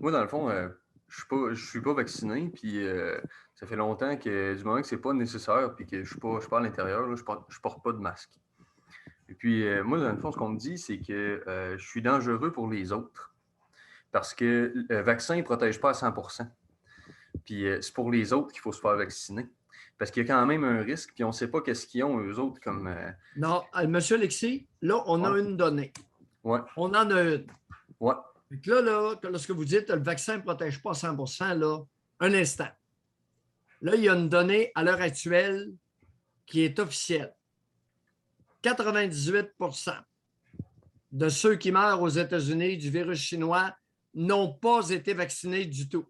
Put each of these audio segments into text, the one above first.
Moi, dans le fond, je suis pas vacciné, puis ça fait longtemps que du moment que c'est pas nécessaire, puis que je suis pas à l'intérieur, là, je porte pas de masque. Et puis, moi, dans le fond, ce qu'on me dit, c'est que je suis dangereux pour les autres, parce que le vaccin ne protège pas à 100%. Puis c'est pour les autres qu'il faut se faire vacciner. Parce qu'il y a quand même un risque, puis on ne sait pas qu'est-ce qu'ils ont, eux autres, comme... Non, monsieur Alexis, là, on a une donnée. Ouais. On en a une. Ouais. Fait que là, lorsque vous dites que le vaccin ne protège pas à 100%, là, un instant. Là, il y a une donnée à l'heure actuelle qui est officielle. 98% de ceux qui meurent aux États-Unis du virus chinois n'ont pas été vaccinés du tout.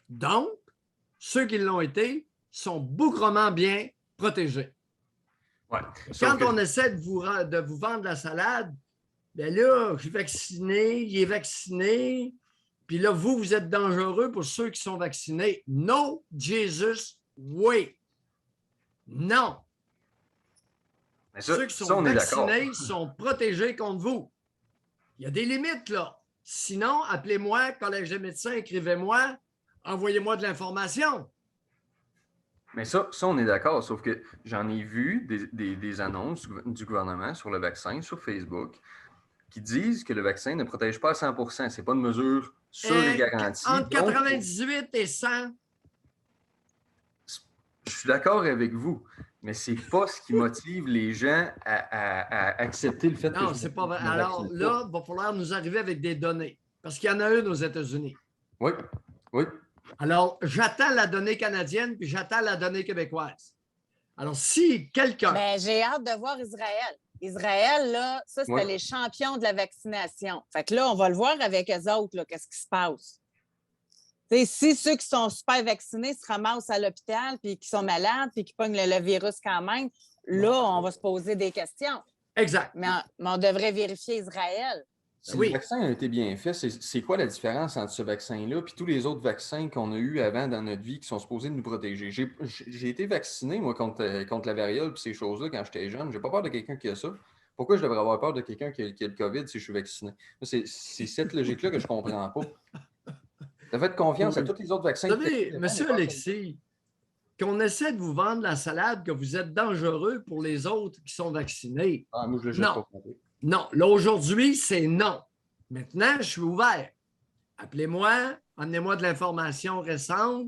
Donc, ceux qui l'ont été sont bougrement bien protégés. Ouais. Quand on essaie de vous vendre la salade, bien là, je suis vacciné, il est vacciné, puis là, vous êtes dangereux pour ceux qui sont vaccinés. No, Jesus, way. Non. Mais ça, ceux qui ça, sont on est vaccinés sont protégés contre vous. Il y a des limites, là. Sinon, appelez-moi, collège des médecins, écrivez-moi, envoyez-moi de l'information. Mais ça, on est d'accord, sauf que j'en ai vu des annonces du gouvernement sur le vaccin, sur Facebook, qui disent que le vaccin ne protège pas à 100%. Ce n'est pas une mesure sûre et garantie. Entre 98 et 100. Je suis d'accord avec vous, mais ce n'est pas ce qui motive les gens à accepter le fait que non, c'est pas vrai. Alors là, il va falloir nous arriver avec des données, parce qu'il y en a une aux États-Unis. Oui, oui. Alors, j'attends la donnée canadienne, puis j'attends la donnée québécoise. Alors, si quelqu'un... Mais j'ai hâte de voir Israël. Israël, là, ça, c'était les champions de la vaccination. Fait que là, on va le voir avec eux autres, là, qu'est-ce qui se passe. T'sais, si ceux qui sont super vaccinés se ramassent à l'hôpital, puis qui sont malades, puis qui pognent le virus quand même, là, on va se poser des questions. Exact. Mais on devrait vérifier Israël. Si le vaccin a été bien fait, c'est quoi la différence entre ce vaccin-là et tous les autres vaccins qu'on a eus avant dans notre vie qui sont supposés nous protéger? J'ai été vacciné, moi, contre la variole et ces choses-là quand j'étais jeune. J'ai pas peur de quelqu'un qui a ça. Pourquoi je devrais avoir peur de quelqu'un qui a le COVID si je suis vacciné? C'est cette logique-là que je comprends pas. T'as fait confiance à tous les autres vaccins. Vous savez, M. Alexis, qu'on essaie de vous vendre la salade, que vous êtes dangereux pour les autres qui sont vaccinés. Ah, moi, je l'ai pas compris. Non, là, aujourd'hui, c'est non. Maintenant, je suis ouvert. Appelez-moi, amenez-moi de l'information récente,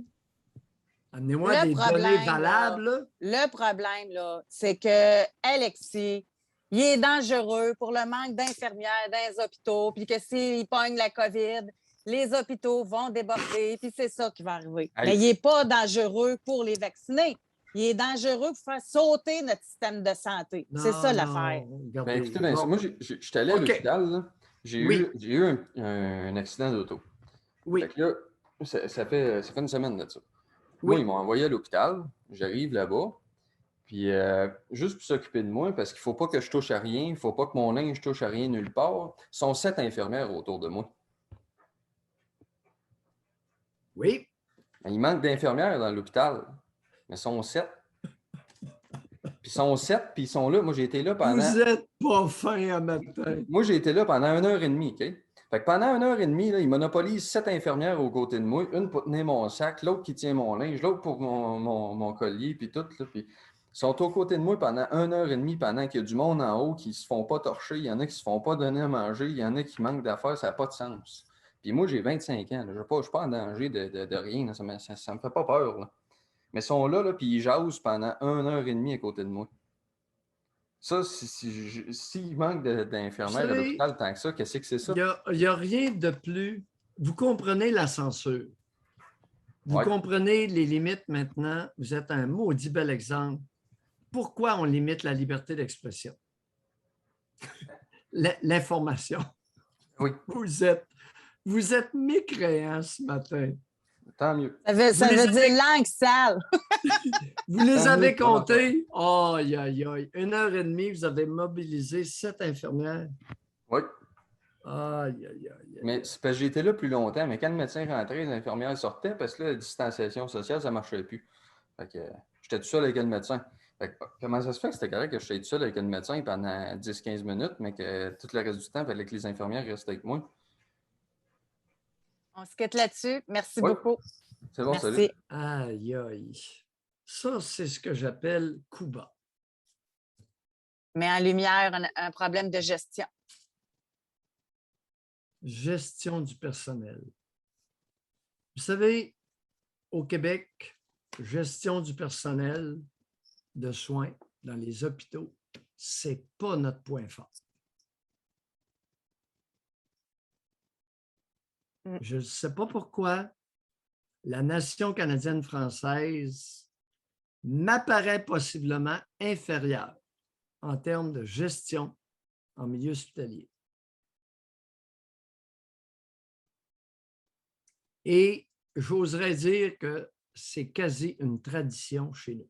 amenez-moi des données valables. Le problème, là, c'est que Alexis, il est dangereux pour le manque d'infirmières dans les hôpitaux, puis que s'il pogne la COVID, les hôpitaux vont déborder, puis c'est ça qui va arriver. Mais il n'est pas dangereux pour les vacciner. Il est dangereux pour faire sauter notre système de santé. C'est ça l'affaire. Ben, écoutez, moi, je suis allé à l'hôpital. J'ai eu un accident d'auto. Oui. Fait que là, ça fait une semaine de ça. Moi, ils m'ont envoyé à l'hôpital. J'arrive là-bas. Puis, juste pour s'occuper de moi, parce qu'il ne faut pas que je touche à rien. Il ne faut pas que mon linge touche à rien nulle part. Il sont 7 infirmières autour de moi. Oui. Il manque d'infirmières dans l'hôpital. Mais ils sont 7. Puis ils sont 7, puis ils sont là. Moi, j'ai été là pendant... Vous êtes pas fin à matin. Moi, j'ai été là pendant 1h30, OK? Fait que pendant 1h30, là, ils monopolisent 7 infirmières aux côtés de moi. Une pour tenir mon sac, l'autre qui tient mon linge, l'autre pour mon collier, puis tout. Là, puis ils sont aux côtés de moi pendant 1h30, pendant qu'il y a du monde en haut qui se font pas torcher. Il y en a qui se font pas donner à manger. Il y en a qui manquent d'affaires. Ça n'a pas de sens. Puis moi, j'ai 25 ans. Là. Je ne suis pas en danger de rien. Là. Ça me fait pas peur. Là. Mais ils sont là, puis ils jasent pendant 1h30 à côté de moi. Ça, s'il manque d'infirmières à l'hôpital tant que ça, qu'est-ce que c'est ça? Il n'y a rien de plus. Vous comprenez la censure. Vous comprenez les limites maintenant. Vous êtes un maudit bel exemple. Pourquoi on limite la liberté d'expression? L'information. Oui. Vous êtes mécréant ce matin. Tant mieux. Ça veut dire langue sale. Vous les avez comptés. Aïe, aïe, aïe. 1h30, vous avez mobilisé 7 infirmières. Oui. Aïe, aïe, aïe. Mais c'est parce que j'étais là plus longtemps, mais quand le médecin rentrait, les infirmières sortaient parce que là, la distanciation sociale, ça ne marchait plus. Fait que j'étais tout seul avec le médecin. Fait que, comment ça se fait que c'était correct que j'étais tout seul avec le médecin pendant 10-15 minutes, mais que tout le reste du temps, il fallait que les infirmières restent avec moi? On se quitte là-dessus. Merci Oui. beaucoup. C'est bon, Merci. salut. Aïe, aïe. Ça, c'est ce que j'appelle coup bas. Met en lumière un problème de gestion. Gestion du personnel. Vous savez, au Québec, gestion du personnel de soins dans les hôpitaux, c'est pas notre point fort. Je ne sais pas pourquoi la nation canadienne-française m'apparaît possiblement inférieure en termes de gestion en milieu hospitalier. Et j'oserais dire que c'est quasi une tradition chez nous.